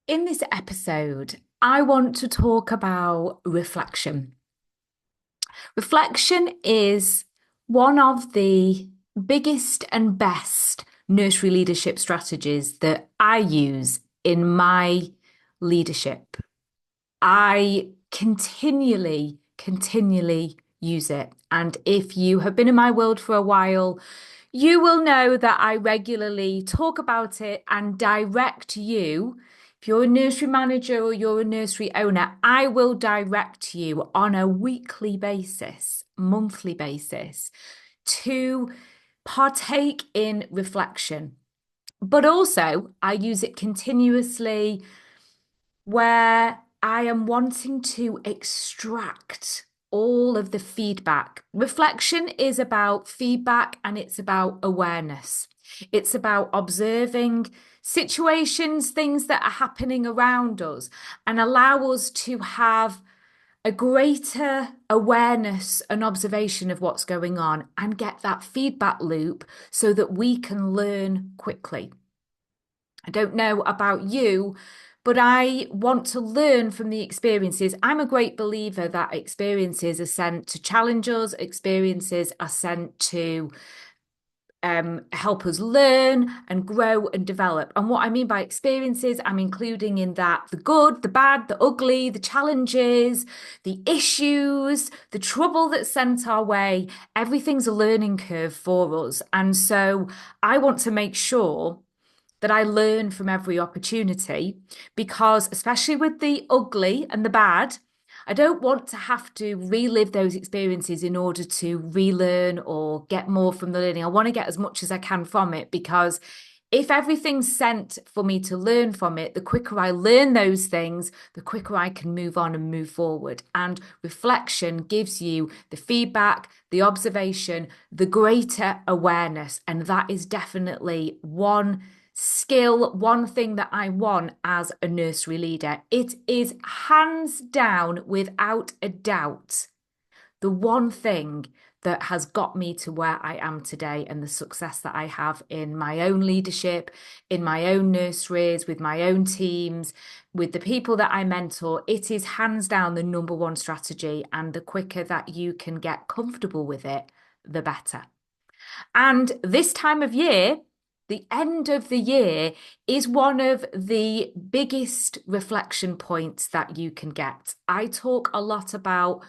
In this episode, I want to talk about reflection. Reflection is one of the biggest and best nursery leadership strategies that I use in my leadership. I continually use it. And if you have been in my world for a while, you will know that I regularly talk about it and direct you. If you're a nursery manager or you're a nursery owner, I will direct you on a weekly basis, monthly basis, to partake in reflection. But also, I use it continuously where I am wanting to extract all of the feedback. Reflection is about feedback and it's about awareness. It's about observing situations, things that are happening around us, and allow us to have a greater awareness and observation of what's going on and get that feedback loop so that we can learn quickly. I don't know about you, but I want to learn from the experiences. I'm a great believer that experiences are sent to challenge us, experiences are sent to help us learn and grow and develop. And what I mean by experiences, I'm including in that the good, the bad, the ugly, the challenges, the issues, the trouble that's sent our way. Everything's a learning curve for us. And so I want to make sure that I learn from every opportunity because, especially with the ugly and the bad, I don't want to have to relive those experiences in order to relearn or get more from the learning. I want to get as much as I can from it because if everything's sent for me to learn from it, the quicker I learn those things, the quicker I can move on and move forward. And reflection gives you the feedback, the observation, the greater awareness. And that is definitely one skill, one thing that I want as a nursery leader. It is hands down, without a doubt, the one thing that has got me to where I am today and the success that I have in my own leadership, in my own nurseries, with my own teams, with the people that I mentor. It is hands down the number one strategy. And the quicker that you can get comfortable with it, the better. And this time of year, the end of the year is one of the biggest reflection points that you can get. I talk a lot about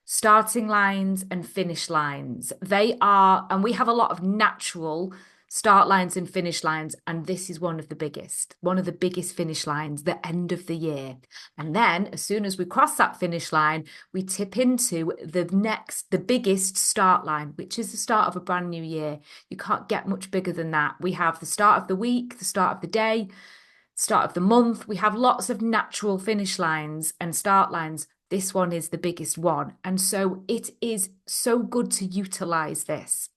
starting lines and finish lines. They are, and we have a lot of natural start lines and finish lines, and this is one of the biggest finish lines, the end of the year. And then as soon as we cross that finish line, we tip into the biggest start line, which is the start of a brand new year. You can't get much bigger than that. We have the start of the week, the start of the day, start of the month. We have lots of natural finish lines and start lines. This one is the biggest one. And so it is so good to utilize this.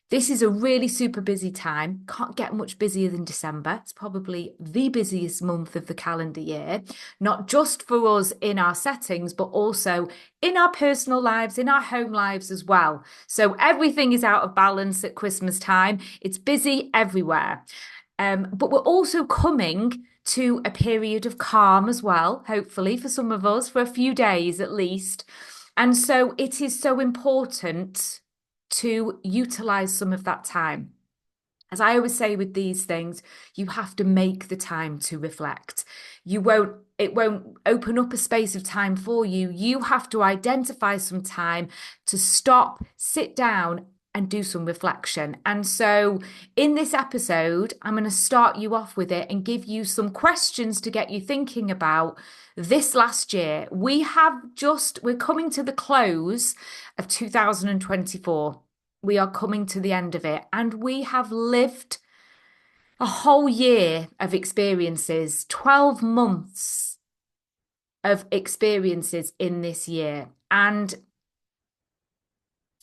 This is a really super busy time. Can't get much busier than December. It's probably the busiest month of the calendar year, not just for us in our settings, but also in our personal lives, in our home lives as well. So everything is out of balance at Christmas time. It's busy everywhere. But we're also coming to a period of calm as well, hopefully for some of us, for a few days at least. And so it is so important to utilize some of that time. As I always say with these things, you have to make the time to reflect. It won't open up a space of time for you. You have to identify some time to stop, sit down, and do some reflection. And so in this episode, I'm going to start you off with it and give you some questions to get you thinking about this last year. We're coming to the close of 2024. We are coming to the end of it, and we have lived a whole year of experiences, 12 months of experiences in this year. And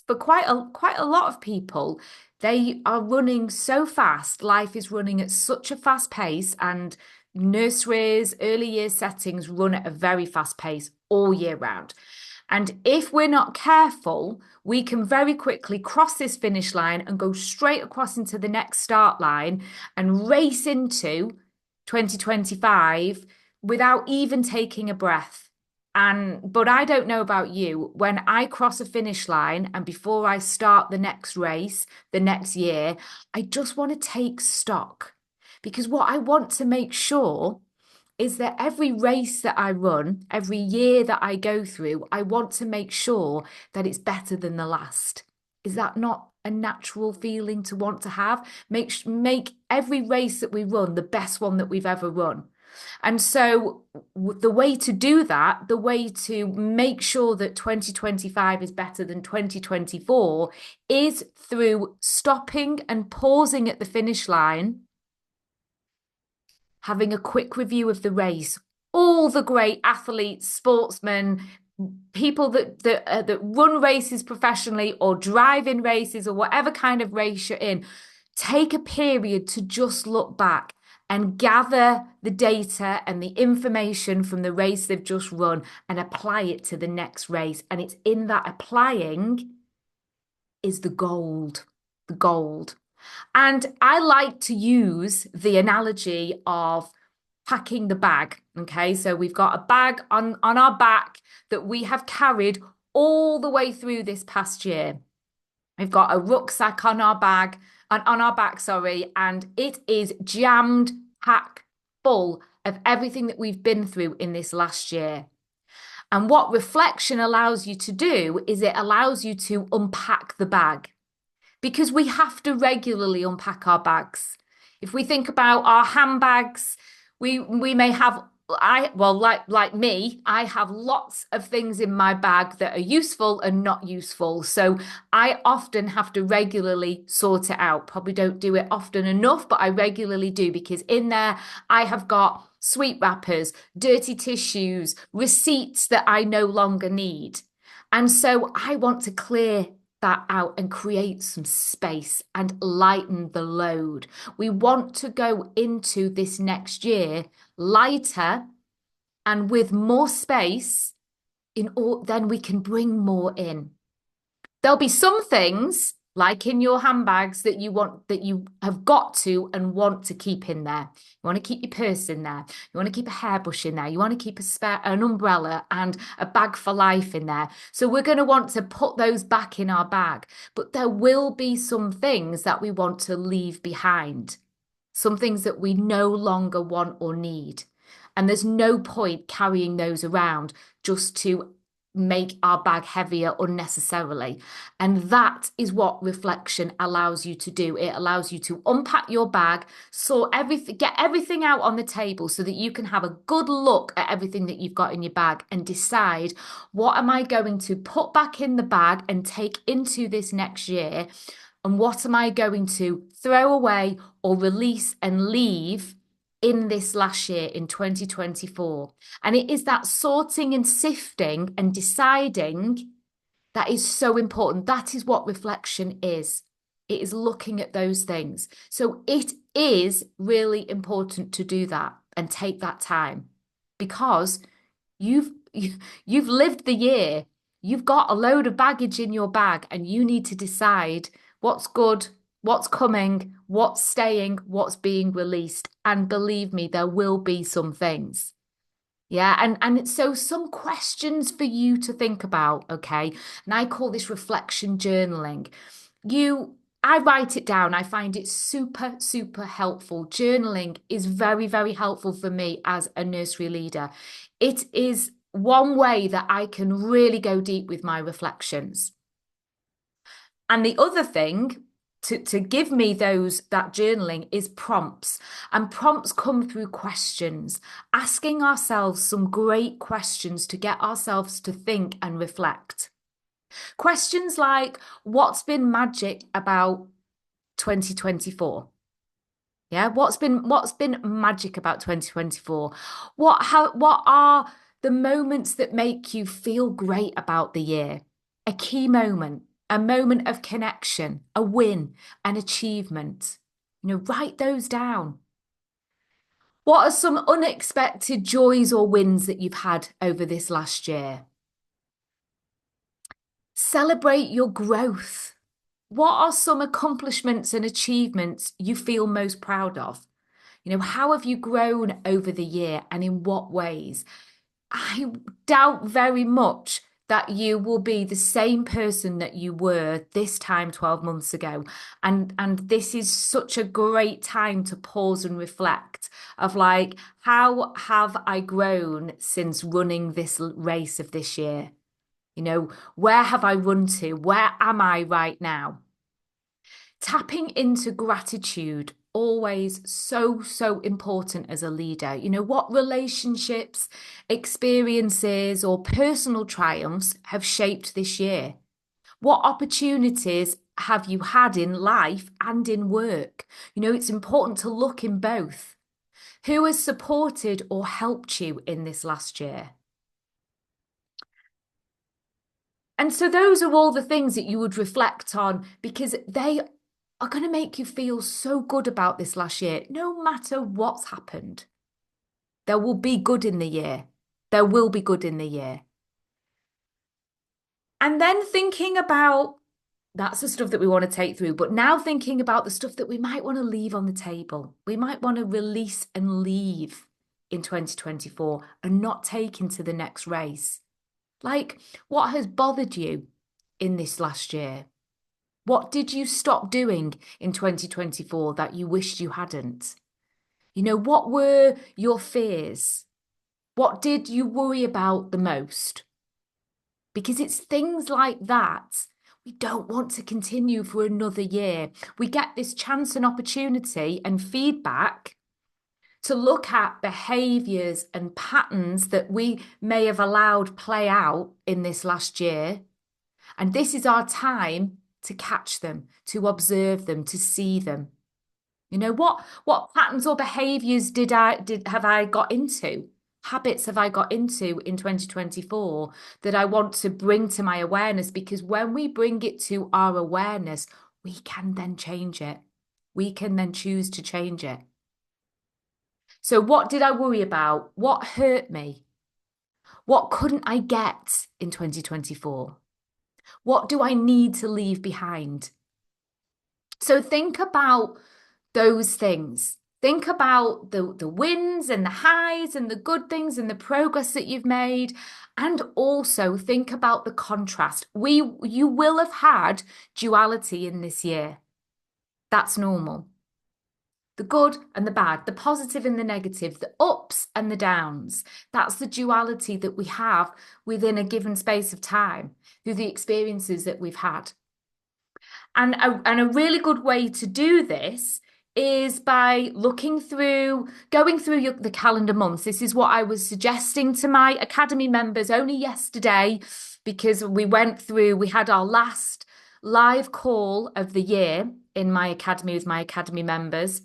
for quite a lot of people, they are running so fast. Life is running at such a fast pace, and nurseries, early years settings run at a very fast pace all year round. And if we're not careful, we can very quickly cross this finish line and go straight across into the next start line and race into 2025 without even taking a breath. But I don't know about you, when I cross a finish line and before I start the next race, the next year, I just want to take stock because what I want to make sure is that every race that I run, every year that I go through, I want to make sure that it's better than the last. Is that not a natural feeling to want to have? Make every race that we run the best one that we've ever run. And so the way to do that, the way to make sure that 2025 is better than 2024 is through stopping and pausing at the finish line, having a quick review of the race. All the great athletes, sportsmen, people that run races professionally or drive in races or whatever kind of race you're in, take a period to just look back and gather the data and the information from the race they've just run and apply it to the next race. And it's in that applying is the gold, the gold. And I like to use the analogy of packing the bag. Okay, so we've got a bag on our back that we have carried all the way through this past year. We've got a rucksack on our back, sorry, and it is jammed, packed full of everything that we've been through in this last year. And what reflection allows you to do is it allows you to unpack the bag because we have to regularly unpack our bags. If we think about our handbags, we may have like me, I have lots of things in my bag that are useful and not useful. So I often have to regularly sort it out. Probably don't do it often enough, but I regularly do because in there I have got sweet wrappers, dirty tissues, receipts that I no longer need. And so I want to clear that out and create some space and lighten the load. We want to go into this next year lighter and with more space then we can bring more in. There'll be some things like in your handbags that you have got to and want to keep in there. You want to keep your purse in there. You want to keep a hairbrush in there. You want to keep an umbrella and a bag for life in there. So we're going to want to put those back in our bag. But there will be some things that we want to leave behind. Some things that we no longer want or need. And there's no point carrying those around just to make our bag heavier unnecessarily. And that is what reflection allows you to do. It allows you to unpack your bag, sort everything, get everything out on the table so that you can have a good look at everything that you've got in your bag and decide, what am I going to put back in the bag and take into this next year? And what am I going to throw away or release and leave in this last year in 2024? And it is that sorting and sifting and deciding that is so important. That is what reflection is. It is looking at those things. So it is really important to do that and take that time because you've lived the year. You've got a load of baggage in your bag and you need to decide what's good, what's coming, what's staying, what's being released. And believe me, there will be some things. Yeah, and so some questions for you to think about, okay? And I call this reflection journaling. I write it down. I find it super, super helpful. Journaling is very, very helpful for me as a nursery leader. It is one way that I can really go deep with my reflections. And the other thing to give me that journaling is prompts. And prompts come through questions, asking ourselves some great questions to get ourselves to think and reflect. Questions like, what's been magic about 2024? Yeah, what's been magic about 2024? What are the moments that make you feel great about the year? A key moment, a moment of connection, a win, an achievement. Write those down. What are some unexpected joys or wins that you've had over this last year? Celebrate your growth. What are some accomplishments and achievements you feel most proud of? How have you grown over the year and in what ways? I doubt very much that you will be the same person that you were this time 12 months ago. And this is such a great time to pause and reflect of like, how have I grown since running this race of this year? Where have I run to? Where am I right now? Tapping into gratitude, always so, so important as a leader. What relationships, experiences, or personal triumphs have shaped this year? What opportunities have you had in life and in work? It's important to look in both. Who has supported or helped you in this last year? And so those are all the things that you would reflect on because they are going to make you feel so good about this last year, no matter what's happened. There will be good in the year. There will be good in the year. And then thinking about that's the stuff that we want to take through, but now thinking about the stuff that we might want to leave on the table. We might want to release and leave in 2024 and not take into the next race. Like, what has bothered you in this last year? What did you stop doing in 2024 that you wished you hadn't? What were your fears? What did you worry about the most? Because it's things like that we don't want to continue for another year. We get this chance and opportunity and feedback to look at behaviours and patterns that we may have allowed play out in this last year. And this is our time to catch them, to observe them, to see them. What patterns or behaviours have I got into? Habits have I got into in 2024 that I want to bring to my awareness? Because when we bring it to our awareness, we can then change it. We can then choose to change it. So what did I worry about? What hurt me? What couldn't I get in 2024? What do I need to leave behind? So think about those things. Think about the wins and the highs and the good things and the progress that you've made. And also think about the contrast. You will have had duality in this year. That's normal. The good and the bad, the positive and the negative, the ups and the downs. That's the duality that we have within a given space of time through the experiences that we've had. And a really good way to do this is by going through the calendar months. This is what I was suggesting to my Academy members only yesterday, because we had our last live call of the year in my Academy with my Academy members.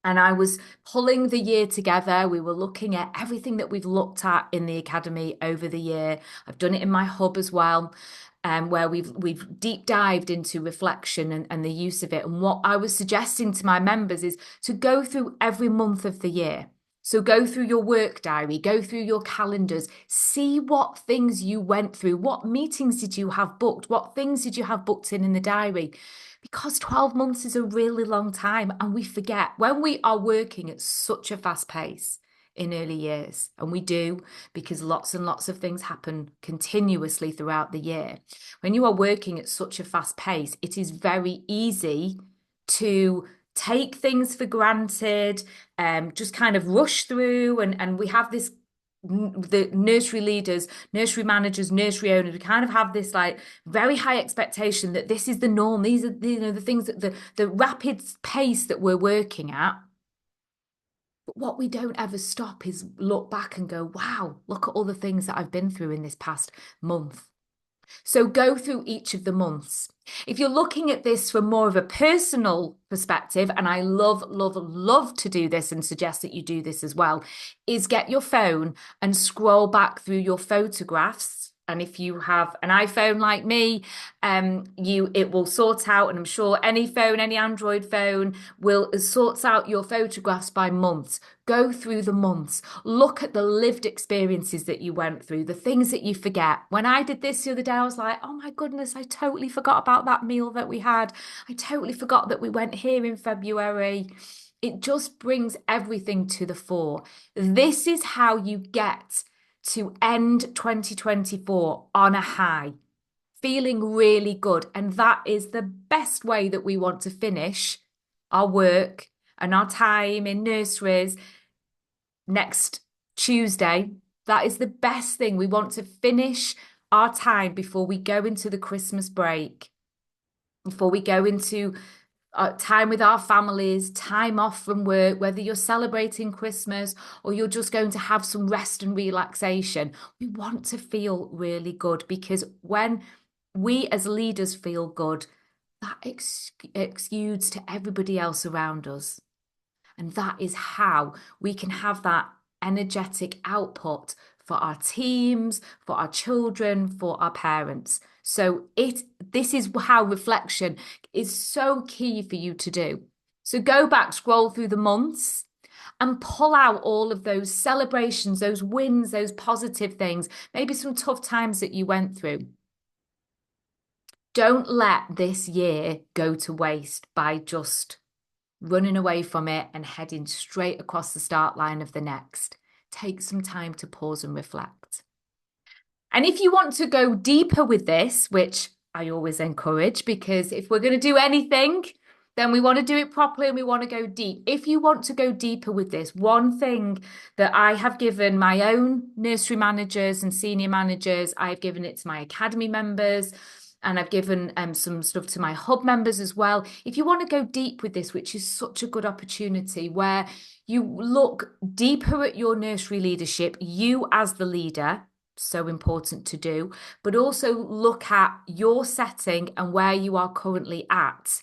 And I was pulling the year together. We were looking at everything that we've looked at in the Academy over the year. I've done it in my hub as well, where we've deep dived into reflection and the use of it. And what I was suggesting to my members is to go through every month of the year. So go through your work diary, go through your calendars, see what things you went through, what meetings did you have booked, what things did you have booked in the diary. Because 12 months is a really long time, and we forget when we are working at such a fast pace in early years, and we do because lots and lots of things happen continuously throughout the year. When you are working at such a fast pace, it is very easy to take things for granted, just kind of rush through, and we have this the nursery leaders, nursery managers, nursery owners, we kind of have this like very high expectation that this is the norm. These are the things that the rapid pace that we're working at. But what we don't ever stop is look back and go, wow, look at all the things that I've been through in this past month. So go through each of the months. If you're looking at this from more of a personal perspective, and I love, love, love to do this and suggest that you do this as well, is get your phone and scroll back through your photographs. And if you have an iPhone like me, it will sort out, and I'm sure any phone, any Android phone sorts out your photographs by months. Go through the months. Look at the lived experiences that you went through, the things that you forget. When I did this the other day, I was like, oh my goodness, I totally forgot about that meal that we had. I totally forgot that we went here in February. It just brings everything to the fore. This is how you get to end 2024 on a high, feeling really good. And that is the best way that we want to finish our work and our time in nurseries next Tuesday. That is the best thing. We want to finish our time before we go into the Christmas break, before we go into time with our families, time off from work, whether you're celebrating Christmas or you're just going to have some rest and relaxation. We want to feel really good, because when we as leaders feel good, that exudes to everybody else around us. And that is how we can have that energetic output for our teams, for our children, for our parents. So this is how reflection is so key for you to do. So go back, scroll through the months and pull out all of those celebrations, those wins, those positive things, maybe some tough times that you went through. Don't let this year go to waste by just running away from it and heading straight across the start line of the next. Take some time to pause and reflect. And if you want to go deeper with this, which I always encourage, because if we're going to do anything, then we want to do it properly and we want to go deep. If you want to go deeper with this, one thing that I have given my own nursery managers and senior managers, I've given it to my academy members, and I've given some stuff to my hub members as well. If you want to go deep with this, which is such a good opportunity, where you look deeper at your nursery leadership, you as the leader, so important to do, but also look at your setting and where you are currently at.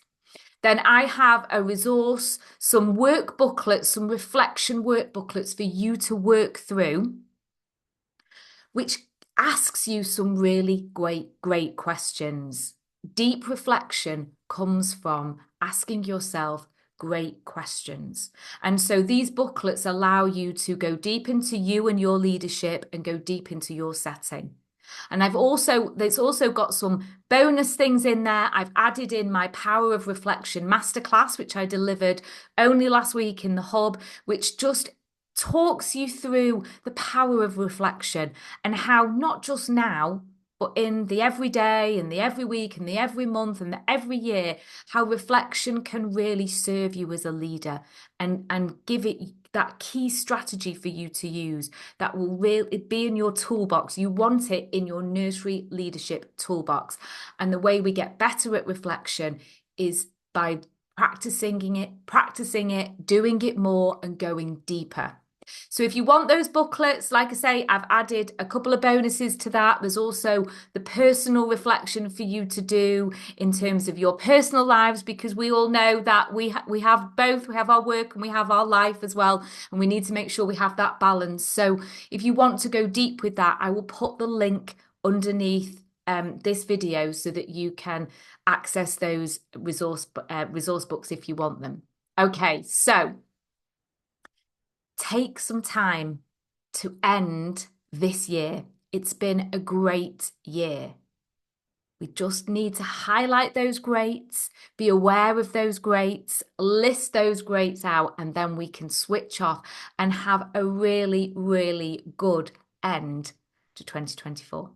Then I have a resource, some work booklets, some reflection work booklets for you to work through, which asks you some really great questions. Deep reflection comes from asking yourself great questions. And so these booklets allow you to go deep into you and your leadership and go deep into your setting. And there's also got some bonus things in there. I've added in my Power of Reflection masterclass, which I delivered only last week in the hub, which just talks you through the power of reflection and how not just now, but in the everyday and the every week and the every month and the every year, how reflection can really serve you as a leader and give it that key strategy for you to use that will really be in your toolbox. You want it in your nursery leadership toolbox. And the way we get better at reflection is by practicing it, doing it more and going deeper. So if you want those booklets, like I say, I've added a couple of bonuses to that. There's also the personal reflection for you to do in terms of your personal lives, because we all know that we have both. We have our work and we have our life as well, and we need to make sure we have that balance. So if you want to go deep with that, I will put the link underneath this video so that you can access those resource books if you want them. Okay, so take some time to end this year. It's been a great year. We just need to highlight those greats, be aware of those greats, list those greats out, and then we can switch off and have a really, really good end to 2024.